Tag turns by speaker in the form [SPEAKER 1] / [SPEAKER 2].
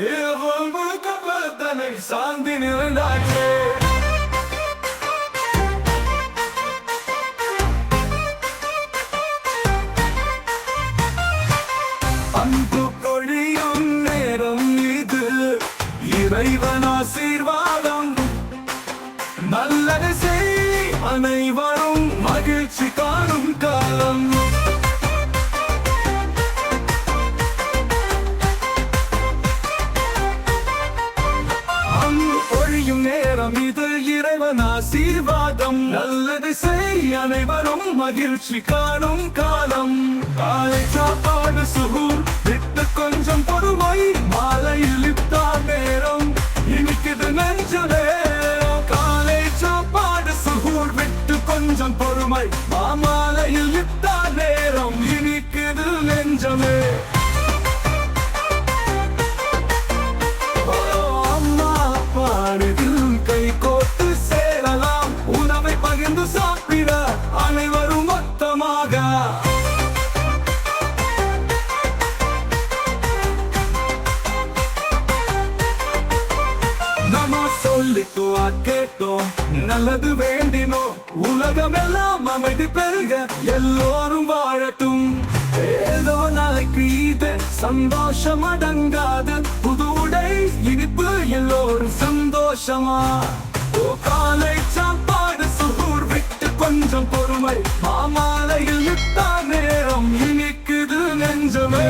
[SPEAKER 1] இரவு முழுக்க பத்தனை சாந்தி நிறைந்தாச்சே. அன்பு பொழியும் நேரம் இது, இறைவன் ஆசீர்வாதம். நல்லது செய், அனைவரும் மகிழ்ச்சி காணும் காலம். பொழியும் நேரம் இது, இறைவன் ஆசீர்வாதம். நல்லது செய், அனைவரும் மகிழ்ச்சி காணும் காலம். காலை சாப்பாடு சுகூர் விட்டு கொஞ்சம் பொறுமை, மாலையில் இப்தார் நேரம் இனிக்குது நெஞ்சமே. காலை சாப்பாடு சுகூர் விட்டு கொஞ்சம் பொறுமை, மாலையில் இப்தார் நேரம் இனிக்குது நெஞ்சமே. கை கோர்த்து சேரலாம், உணவை பகிர்ந்து சாப்பிட அனைவரும் மொத்தமாக. நம்ம சொல்லிட்டு கேட்டோம், நல்லது வேண்டினோம். உலகமெல்லாம் அமைதி பெருக எல்லோரும் வாழட்டும். ஏதோ நாளைக்கு இது சந்தோஷம் அடங்காது. புது உடை இனிப்பு எல்லோரும் சந்தோஷமா. காலை சாப்பாடு சுகூர் விட்டு கொஞ்சம் பொறுமை, மாலையில் இப்தார் நேரம் இனிக்குது நெஞ்சமே.